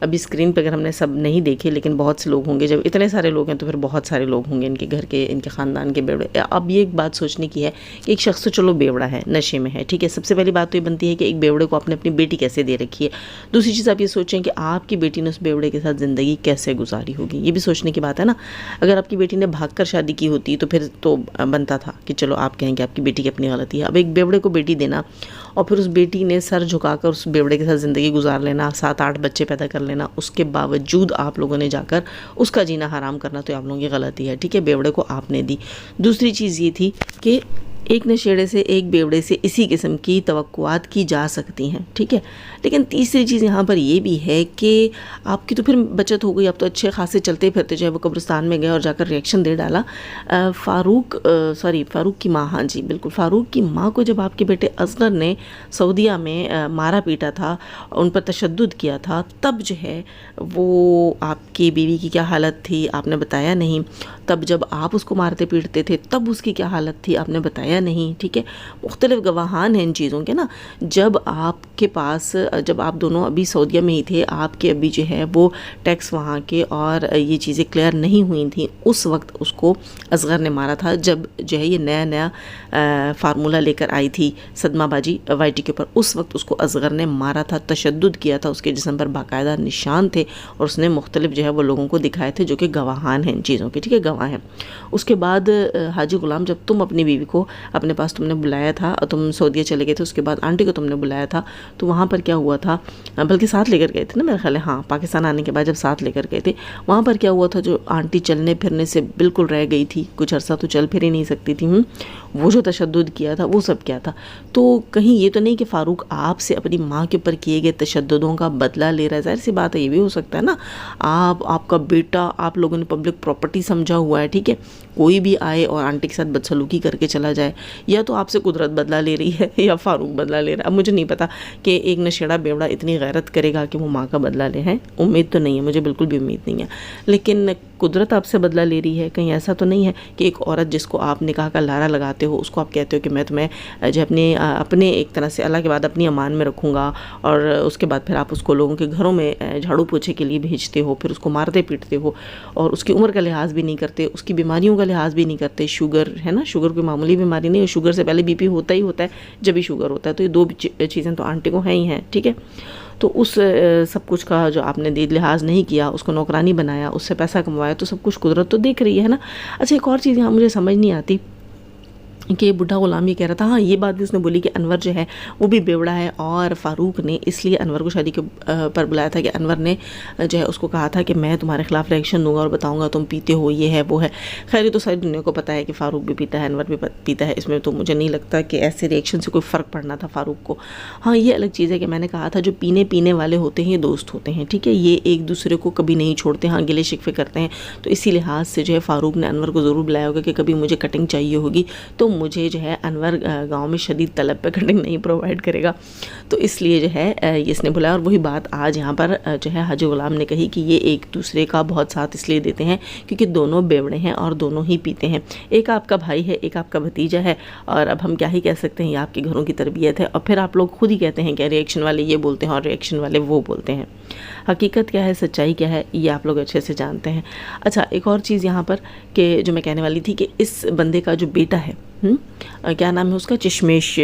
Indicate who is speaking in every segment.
Speaker 1: ابھی اسکرین پہ اگر ہم نے سب نہیں دیکھے لیکن بہت سے لوگ ہوں گے، جب اتنے سارے لوگ ہیں تو پھر بہت سارے لوگ ہوں گے ان کے گھر کے، ان کے خاندان کے بیوڑے. اب یہ ایک بات سوچنے کی ہے کہ ایک شخص تو چلو بیوڑا ہے، نشے میں ہے، ٹھیک ہے، سب سے پہلی بات تو یہ بنتی ہے کہ ایک بیوڑے کو آپ نے اپنی بیٹی کیسے دے رکھی ہے. دوسری چیز آپ یہ سوچیں کہ آپ کی بیٹی نے اس بیوڑے کے ساتھ زندگی کیسے گزاری ہوگی، یہ بھی سوچنے کی بات ہے نا. اگر آپ کی بیٹی نے بھاگ کر شادی کی ہوتی تو پھر تو بنتا تھا کہ چلو آپ کہیں گے آپ کی بیٹی کی اپنی غلطی ہے. اب ایک بیوڑے کو بیٹی دینا اور پھر اس بیٹی نے سر جھکا کر اس بیوڑے کے ساتھ زندگی گزار لینا، 7-8 بچے پیدا کر لینا، اس کے باوجود آپ لوگوں نے جا کر اس کا جینا حرام کرنا، تو آپ لوگوں کی غلطی ہے، ٹھیک ہے، بیوڑے کو آپ نے دی. دوسری چیز یہ تھی کہ ایک نشیڑے سے ایک بیوڑے سے اسی قسم کی توقعات کی جا سکتی ہیں، ٹھیک ہے. لیکن تیسری چیز یہاں پر یہ بھی ہے کہ آپ کی تو پھر بچت ہو گئی، آپ تو اچھے خاصے چلتے پھرتے، چاہے وہ قبرستان میں گئے اور جا کر ریئیکشن دے ڈالا. فاروق کی ماں، ہاں جی بالکل، فاروق کی ماں کو جب آپ کے بیٹے اصغر نے سعودیہ میں مارا پیٹا تھا، ان پر تشدد کیا تھا، تب جو ہے وہ آپ کی بیوی کی کیا حالت تھی آپ نے بتایا نہیں. تب جب آپ اس کو مارتے پیٹتے تھے تب اس کی کیا حالت تھی آپ نے بتایا نہیں، ٹھیک ہے. مختلف گواہان ہیں ان چیزوں کے نا. جب آپ کے پاس، جب آپ دونوں ابھی سعودیہ میں ہی تھے، آپ کے ابھی جو ہے وہ ٹیکس وہاں کے اور یہ چیزیں کلیئر نہیں ہوئی تھیں، اس وقت اس کو اصغر نے مارا تھا. جب جو ہے یہ نیا فارمولہ لے کر آئی تھی صدمہ باجی وائی ٹی کے اوپر، اس وقت اس کو اصغر نے مارا تھا، تشدد کیا تھا، اس کے جسم پر باقاعدہ نشان تھے اور اس نے مختلف جو ہے وہ لوگوں کو دکھائے تھے جو کہ گواہان ہیں ان چیزوں کے، ٹھیک ہے، گواہ ہیں. اس کے بعد حاجی غلام، جب تم اپنی بیوی کو اپنے پاس تم نے بلایا تھا اور تم سعودیہ چلے گئے تھے، اس کے بعد آنٹی کو تم نے بلایا تھا، تو وہاں پر کیا ہوا تھا، بلکہ ساتھ لے کر گئے تھے نا میرے خیال ہے، ہاں پاکستان آنے کے بعد جب ساتھ لے کر گئے تھے، وہاں پر کیا ہوا تھا، جو آنٹی چلنے پھرنے سے بالکل رہ گئی تھی، کچھ عرصہ تو چل پھر ہی نہیں سکتی تھی، وہ جو تشدد کیا تھا وہ سب کیا تھا. تو کہیں یہ تو نہیں کہ فاروق آپ سے اپنی ماں کے اوپر کیے گئے تشددوں کا بدلہ لے رہا ہے؟ ظاہر سی بات ہے، یہ بھی ہو سکتا ہے نا، آپ کا بیٹا آپ لوگوں نے پبلک پراپرٹی سمجھا ہوا ہے، ٹھیک ہے، کوئی بھی آئے اور آنٹی کے ساتھ بدسلوکی کر کے چلا جائے، یا تو آپ سے قدرت بدلہ لے رہی ہے یا فاروق بدلہ لے رہا ہے. اب مجھے نہیں پتا کہ ایک نشیڑا بیوڑا اتنی غیرت کرے گا کہ وہ ماں کا بدلہ لے، ہے، امید تو نہیں ہے، مجھے بالکل بھی امید نہیں ہے. لیکن قدرت آپ سے بدلہ لے رہی ہے، کہیں ایسا تو نہیں ہے کہ ایک عورت جس کو آپ نکاح کا لارا لگاتے ہو، اس کو آپ کہتے ہو کہ میں تمہیں جو اپنے ایک طرح سے اللہ کے بعد اپنی امان میں رکھوں گا، اور اس کے بعد پھر آپ اس کو لوگوں کے گھروں میں جھاڑو پوچھے کے لیے بھیجتے ہو، پھر اس کو مارتے پیٹتے ہو اور اس کی عمر کا لحاظ بھی نہیں کرتے، اس کی بیماریوں کا لحاظ بھی نہیں کرتے. شوگر ہے نا، شوگر کوئی معمولی بیماری نہیں ہے، شوگر سے پہلے بی پی ہوتا ہی ہوتا ہے جب بھی شوگر ہوتا ہے، تو یہ دو چیزیں تو آنٹی کو ہیں ہی ہیں، ٹھیک ہے. تو اس سب کچھ کا جو آپ نے لحاظ نہیں کیا، اس کو نوکرانی بنایا، اس سے پیسہ کموایا، تو سب کچھ قدرت تو دیکھ رہی ہے نا. اچھا ایک اور چیز یہاں مجھے سمجھ نہیں آتی کہ بڈھا غلام یہ کہہ رہا تھا، ہاں یہ بات بھی اس نے بولی کہ انور جو ہے وہ بھی بیوڑا ہے، اور فاروق نے اس لیے انور کو شادی کے پر بلایا تھا کہ انور نے جو ہے اس کو کہا تھا کہ میں تمہارے خلاف ریئیکشن دوں گا اور بتاؤں گا تم پیتے ہو، یہ ہے وہ ہے. خیر یہ تو ساری دنیا کو پتہ ہے کہ فاروق بھی پیتا ہے، انور بھی پیتا ہے، اس میں تو مجھے نہیں لگتا کہ ایسے ریئیکشن سے کوئی فرق پڑنا تھا فاروق کو. ہاں یہ الگ چیز ہے کہ میں نے کہا تھا جو پینے والے ہوتے ہیں یہ دوست ہوتے ہیں، ٹھیک ہے، یہ ایک دوسرے کو کبھی نہیں چھوڑتے، ہاں گلے شکوے کرتے ہیں. تو اسی لحاظ سے جو ہے فاروق نے انور کو ضرور بلایا ہوگا کہ کبھی مجھے کٹنگ چاہیے ہوگی تو مجھے جو ہے انور گاؤں میں شدید طلب پہ کٹنگ نہیں پرووائڈ کرے گا، تو اس لیے جو ہے یہ اس نے بلایا. اور وہی بات آج یہاں پر جو ہے حاجی غلام نے کہی کہ یہ ایک دوسرے کا بہت ساتھ اس لیے دیتے ہیں کیونکہ دونوں بیوڑے ہیں اور دونوں ہی پیتے ہیں. ایک آپ کا بھائی ہے، ایک آپ کا بھتیجا ہے، اور اب ہم کیا ہی کہہ سکتے ہیں، یہ آپ کے گھروں کی تربیت ہے. اور پھر آپ لوگ خود ہی کہتے ہیں کہ ریئیکشن والے یہ بولتے ہیں اور ریئیکشن والے وہ بولتے ہیں. حقیقت کیا ہے، سچائی کیا ہے، یہ آپ لوگ اچھے سے جانتے ہیں. اچھا ایک اور چیز یہاں پر کہ جو میں کہنے والی تھی کہ اس بندے کا جو بیٹا ہے، کیا نام ہے اس کا، چشمیش،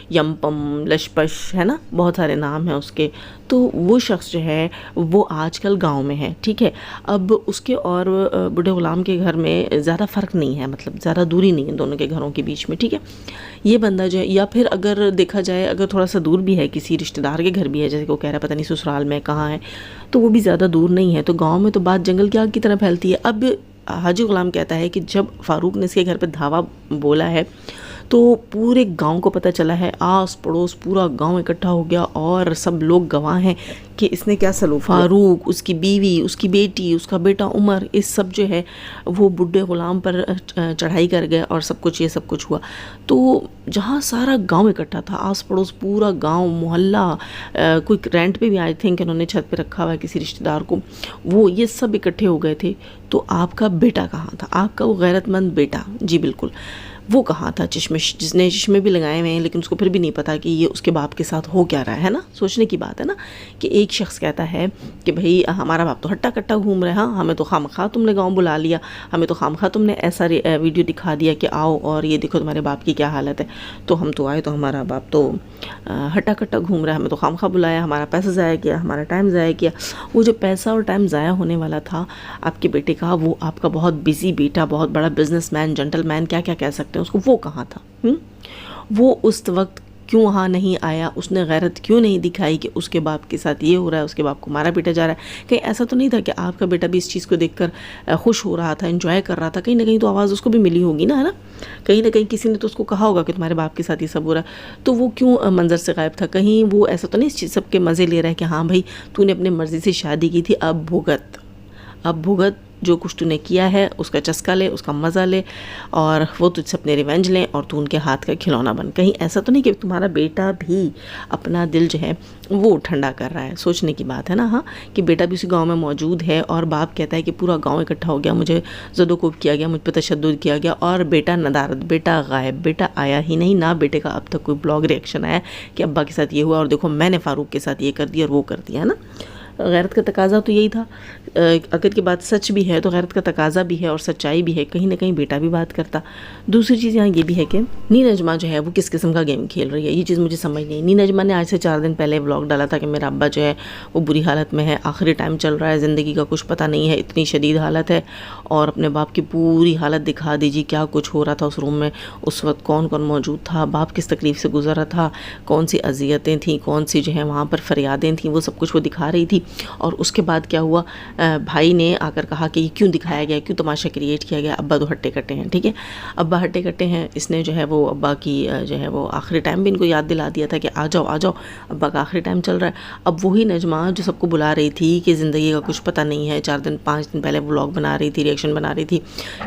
Speaker 1: یمپم، لشپش، ہے نا، بہت سارے نام ہیں اس کے. تو وہ شخص جو ہے وہ آج کل گاؤں میں ہے، ٹھیک ہے. اب اس کے اور بوڑھے غلام کے گھر میں زیادہ فرق نہیں ہے، مطلب زیادہ دوری نہیں ہے دونوں کے گھروں کے بیچ میں، ٹھیک ہے. یہ بندہ جو ہے، یا پھر اگر دیکھا جائے اگر تھوڑا سا دور بھی ہے، کسی رشتہ دار کے گھر بھی ہے، جیسے کہ وہ کہہ رہا ہے پتہ نہیں سسرال میں کہاں ہے، تو وہ بھی زیادہ دور نہیں ہے. تو گاؤں میں تو بات جنگل کی آگ کی طرح پھیلتی ہے. اب حاجی غلام کہتا ہے کہ جب فاروق نے اس کے گھر پہ دھاوا بولا ہے تو پورے گاؤں کو پتہ چلا ہے، آس پڑوس پورا گاؤں اکٹھا ہو گیا اور سب لوگ گواہ ہیں کہ اس نے کیا سلوک. فاروق، اس کی بیوی، اس کی بیٹی، اس کا بیٹا عمر، اس سب جو ہے وہ بڈھے غلام پر چڑھائی کر گئے اور سب کچھ یہ سب کچھ ہوا. تو جہاں سارا گاؤں اکٹھا تھا، آس پڑوس پورا گاؤں محلہ، کوئی رینٹ پہ بھی آئی تھنک انہوں نے چھت پہ رکھا ہوا ہے کسی رشتہ دار کو، وہ یہ سب اکٹھے ہو گئے تھے. تو آپ کا بیٹا کہاں تھا، آپ کا وہ غیرت مند بیٹا؟ جی بالکل وہ کہاں تھا چشمش جس نے چشمے بھی لگائے ہوئے ہیں لیکن اس کو پھر بھی نہیں پتا کہ یہ اس کے باپ کے ساتھ ہو کیا رہا ہے نا. سوچنے کی بات ہے نا کہ ایک شخص کہتا ہے کہ بھئی ہمارا باپ تو ہٹا کٹا گھوم رہے ہیں, ہاں ہمیں تو خواہ تم نے گاؤں بلا لیا, ہمیں تو خواہ تم نے ایسا ویڈیو دکھا دیا کہ آؤ اور یہ دیکھو تمہارے باپ کی کیا حالت ہے, تو ہم تو آئے تو ہمارا باپ تو ہٹا کٹا گھوم رہا ہے, ہمیں تو خواہ بلایا, ہمارا پیسہ ضائع کیا, ہمارا ٹائم ضائع کیا. وہ جو پیسہ اور ٹائم ضائع ہونے والا تھا آپ کے بیٹے کا, وہ آپ کا بہت بزی بیٹا, بہت بڑا بزنس مین, جنٹل مین, کیا کیا کہہ سکتے ہیں اس کو, وہ کہاں تھا؟ وہ اس وقت کیوں وہاں نہیں آیا؟ اس نے غیرت کیوں نہیں دکھائی کہ اس کے باپ کے ساتھ یہ ہو رہا ہے, اس کے باپ کو مارا پیٹا جا رہا ہے؟ کہیں ایسا تو نہیں تھا کہ آپ کا بیٹا بھی اس چیز کو دیکھ کر خوش ہو رہا تھا, انجوائے کر رہا تھا؟ کہیں نہ کہیں تو آواز اس کو بھی ملی ہوگی نا, ہے نا, کہیں نہ کہیں کسی نے تو اس کو کہا ہوگا کہ تمہارے باپ کے ساتھ یہ سب ہو رہا ہے, تو وہ کیوں منظر سے غائب تھا؟ کہیں وہ ایسا تو نہیں اس چیز سب کے مزے لے رہا ہے کہ ہاں بھائی تو نے اپنے مرضی سے شادی کی تھی, اب بھگت جو کچھ تو نے کیا ہے اس کا چسکا لے, اس کا مزہ لے, اور وہ تجھ سے اپنے ریونج لیں اور تو ان کے ہاتھ کا کھلونا بن. کہیں ایسا تو نہیں کہ تمہارا بیٹا بھی اپنا دل جو ہے وہ ٹھنڈا کر رہا ہے؟ سوچنے کی بات ہے نا, ہاں, کہ بیٹا بھی اسی گاؤں میں موجود ہے اور باپ کہتا ہے کہ پورا گاؤں اکٹھا ہو گیا, مجھے زد و کوب کیا گیا, مجھ پہ تشدد کیا گیا, اور بیٹا ندارت, بیٹا غائب, بیٹا آیا ہی نہیں, نہ بیٹے کا اب تک کوئی بلاگ ریئیکشن آیا کہ ابا کے ساتھ یہ ہوا اور دیکھو میں نے فاروق کے ساتھ یہ کر دیا اور وہ کر دیا, ہے نا. غیرت کا تقاضا تو یہی تھا, اگر کی بات سچ بھی ہے تو غیرت کا تقاضا بھی ہے اور سچائی بھی ہے, کہیں نہ کہیں بیٹا بھی بات کرتا. دوسری چیز یہاں یہ بھی ہے کہ نین اجما جو ہے وہ کس قسم کا گیم کھیل رہی ہے, یہ چیز مجھے سمجھ نہیں. نین اجما نے آج سے 4 دن پہلے ولاگ ڈالا تھا کہ میرا ابا جو ہے وہ بری حالت میں ہے, آخری ٹائم چل رہا ہے, زندگی کا کچھ پتہ نہیں ہے, اتنی شدید حالت ہے, اور اپنے باپ کی پوری حالت دکھا دیجیے, کیا کچھ ہو رہا تھا اس روم میں, اس وقت کون کون موجود تھا, باپ کس تکلیف سے گزر رہا تھا, کون سی اذیتیں تھیں, کون سی جو ہے وہاں پر فریادیں تھیں, وہ سب کچھ وہ دکھا رہی تھی. اور اس کے بعد کیا ہوا, بھائی نے آ کر کہا کہ یہ کیوں دکھایا گیا, کیوں تماشا کریٹ کیا گیا, ابا تو ہٹے کٹے ہیں. ٹھیک ہے, ابا ہٹے کٹے ہیں, اس نے جو ہے وہ ابا کی جو ہے وہ آخری ٹائم بھی ان کو یاد دلا دیا تھا کہ آ جاؤ ابا کا آخری ٹائم چل رہا ہے. اب وہی نجمہ جو سب کو بلا رہی تھی کہ زندگی کا کچھ پتہ نہیں ہے, 5 دن پہلے ولاگ بنا رہی تھی, ریئیکشن بنا رہی تھی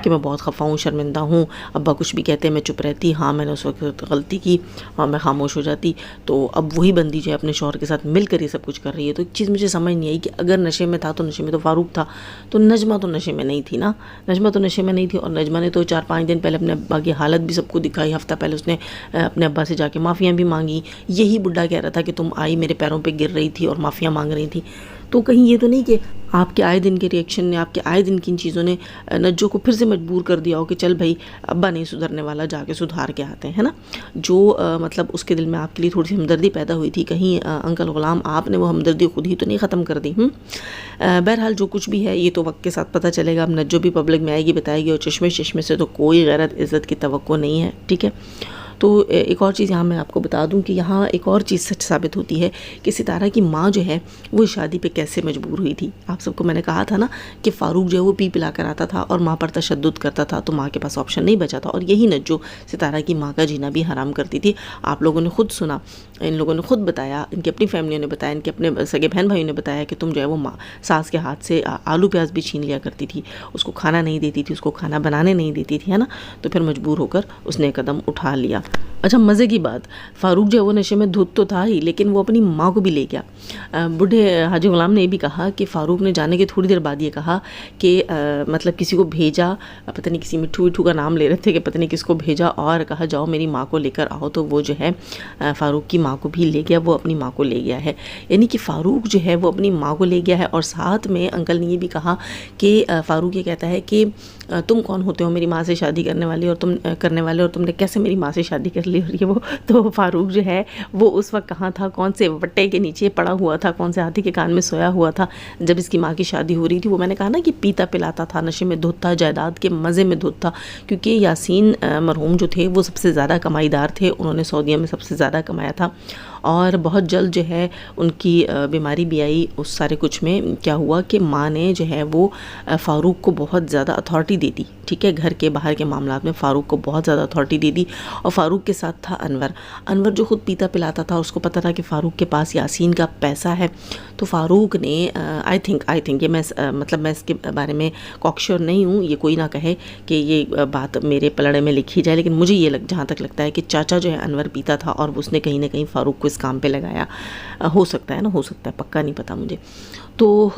Speaker 1: کہ میں بہت خفا ہوں, شرمندہ ہوں, ابا کچھ بھی کہتے ہیں میں چپ رہتی, ہاں میں نے اس وقت غلطی کی, ہاں میں خاموش ہو جاتی. تو اب وہی بندی جو ہے اپنے شوہر کے ساتھ مل کر یہ سب کچھ کر رہی ہے. تو ایک چیز مجھے سمجھ نہیں آئی کہ اگر نشے میں تھا تو نشے میں تو فاروق تھا, تو نجمہ تو نشے میں نہیں تھی نا, نجمہ تو نشے میں نہیں تھی. اور نجمہ نے تو 4-5 دن پہلے اپنے ابا کی حالت بھی سب کو دکھائی, ہفتہ پہلے اس نے اپنے ابا سے جا کے معافیاں بھی مانگی. یہی بڈھا کہہ رہا تھا کہ تم آئی میرے پیروں پہ گر رہی تھی اور معافیاں مانگ رہی تھی. تو کہیں یہ تو نہیں کہ آپ کے آئے دن کے ریئیکشن نے, آپ کے آئے دن کی ان چیزوں نے نجو کو پھر سے مجبور کر دیا ہو کہ چل بھائی ابا نہیں سدھرنے والا, جا کے سدھار کے آتے ہیں, ہے نا. جو مطلب اس کے دل میں آپ کے لیے تھوڑی سی ہمدردی پیدا ہوئی تھی, کہیں انکل غلام آپ نے وہ ہمدردی خود ہی تو نہیں ختم کر دی. بہرحال جو کچھ بھی ہے یہ تو وقت کے ساتھ پتہ چلے گا. اب نجو بھی پبلک میں آئے گی, بتائے گی, اور چشمے سے تو کوئی غیرت عزت کی توقع نہیں ہے. ٹھیک ہے, تو ایک اور چیز یہاں میں آپ کو بتا دوں کہ یہاں ایک اور چیز سچ ثابت ہوتی ہے کہ ستارہ کی ماں جو ہے وہ شادی پہ کیسے مجبور ہوئی تھی. آپ سب کو میں نے کہا تھا نا کہ فاروق جو ہے وہ پی پلا کر آتا تھا اور ماں پر تشدد کرتا تھا, تو ماں کے پاس آپشن نہیں بچا تھا, اور یہی نجو ستارہ کی ماں کا جینا بھی حرام کرتی تھی. آپ لوگوں نے خود سنا, ان لوگوں نے خود بتایا, ان کی اپنی فیملیوں نے بتایا, ان کے اپنے سگے بہن بھائیوں نے بتایا کہ تم جو ہے وہ ماں ساس کے ہاتھ سے آلو پیاز بھی چھین لیا کرتی تھی, اس کو کھانا نہیں دیتی تھی, اس کو کھانا بنانے نہیں دیتی تھی, ہے نا. تو پھر مجبور ہو کر اس نے قدم اٹھا لیا. اچھا مزے کی بات, فاروق جو ہے وہ نشے میں دھت تو تھا ہی, لیکن وہ اپنی ماں کو بھی لے گیا. بوڑھے حاجی غلام نے یہ بھی کہا کہ فاروق نے جانے کے تھوڑی دیر بعد یہ کہا کہ مطلب کسی کو بھیجا, پتہ نہیں کسی مٹھو کا نام لے رہے تھے کہ پتہ نہیں کس کو بھیجا, اور کہا جاؤ میری ماں کو لے کر آؤ. تو وہ جو ہے فاروق کی ماں کو بھی لے گیا, وہ اپنی ماں کو لے گیا ہے. یعنی کہ فاروق جو ہے وہ اپنی ماں کو لے گیا ہے. اور ساتھ میں انکل نے یہ بھی کہا کہ فاروق یہ کہتا ہے کہ تم کون ہوتے ہو میری ماں سے شادی کرنے والے, اور تم نے کیسے میری ماں سے شادی کر لی. اور یہ تو فاروق جو ہے وہ اس وقت کہاں تھا, کون سے وٹے کے نیچے پڑا ہوا تھا, کون سے ہاتھی کے کان میں سویا ہوا تھا جب اس کی ماں کی شادی ہو رہی تھی. وہ میں نے کہا نا کہ پیتا پلاتا تھا, نشے میں دھت تھا, جائیداد کے مزے میں دھت تھا, کیونکہ یاسین مرحوم جو تھے وہ سب سے زیادہ کمائی دار تھے, انہوں نے سعودیہ میں سب سے زیادہ کمایا تھا. اور بہت جلد جو ہے ان کی بیماری بھی آئی. اس سارے کچھ میں کیا ہوا کہ ماں نے جو ہے وہ فاروق کو بہت زیادہ اتھارٹی دے دی. ٹھیک ہے, گھر کے باہر کے معاملات میں فاروق کو بہت زیادہ اتھارٹی دے دی. اور فاروق کے ساتھ تھا انور جو خود پیتا پلاتا تھا, اس کو پتا تھا کہ فاروق کے پاس یاسین کا پیسہ ہے. تو فاروق نے آئی تھنک یہ میں اس کے بارے میں کوکشور نہیں ہوں, یہ کوئی نہ کہے کہ یہ بات میرے پلڑے میں لکھی جائے, لیکن مجھے یہ جہاں تک لگتا ہے کہ چاچا جو ہے انور پیتا تھا اور اس نے کہیں نہ کہیں فاروق کو اس کام پہ لگایا. ہو سکتا ہے, پکا نہیں پتا مجھے. تو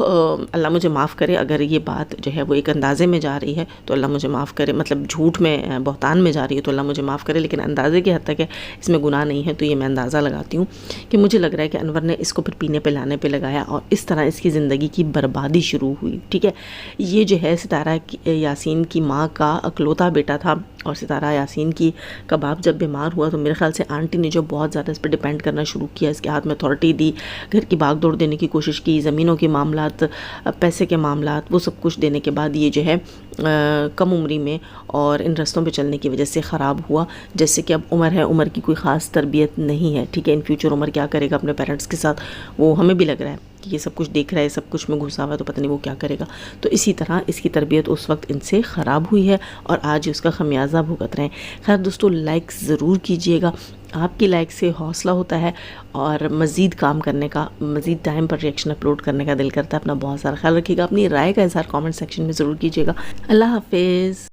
Speaker 1: اللہ مجھے معاف کرے اگر یہ بات جو ہے وہ ایک اندازے میں جا رہی ہے تو اللہ مجھے معاف کرے، مطلب جھوٹ میں بہتان میں جا رہی ہے تو اللہ مجھے معاف کرے، لیکن اندازے کی حد تک ہے، اس میں گناہ نہیں ہے۔ تو یہ میں اندازہ لگاتی ہوں کہ مجھے لگ رہا ہے کہ انور نے اس کو پھر پینے پہ لانے پہ لگایا اور اس طرح اس کی زندگی کی بربادی شروع ہوئی، ٹھیک ہے۔ یہ جو ہے ستارہ یاسین کی ماں کا اکلوتا بیٹا تھا، اور ستارہ یاسین کا باپ جب بیمار ہوا تو میرے خیال سے آنٹی نے جو بہت زیادہ اس پہ ڈیپینڈ کرنا شروع کیا، اس کے ہاتھ میں اتھارٹی دی، گھر کی بھاگ دوڑ دینے کی کوشش کی، زمینوں کے معاملات، پیسے کے معاملات، وہ سب کچھ دینے کے بعد یہ جو ہے کم عمری میں اور ان رستوں پہ چلنے کی وجہ سے خراب ہوا۔ جیسے کہ اب عمر ہے، عمر کی کوئی خاص تربیت نہیں ہے، ٹھیک ہے۔ ان فیوچر عمر کیا کرے گا اپنے پیرنٹس کے ساتھ، وہ ہمیں بھی لگ رہا ہے کہ یہ سب کچھ دیکھ رہا ہے، سب کچھ میں گھسا ہوا ہے، تو پتہ نہیں وہ کیا کرے گا۔ تو اسی طرح اس کی تربیت اس وقت ان سے خراب ہوئی ہے اور آج اس کا خمیازہ بھگت رہے ہیں۔ خیر دوستو، لائک ضرور کیجئے گا، آپ کی لائک سے حوصلہ ہوتا ہے اور مزید کام کرنے کا، مزید ٹائم پر ریئیکشن اپلوڈ کرنے کا دل کرتا ہے۔ اپنا بہت سارا خیال رکھیے گا، اپنی رائے کا اظہار کامنٹ سیکشن میں ضرور کیجیے گا۔ اللہ حافظ۔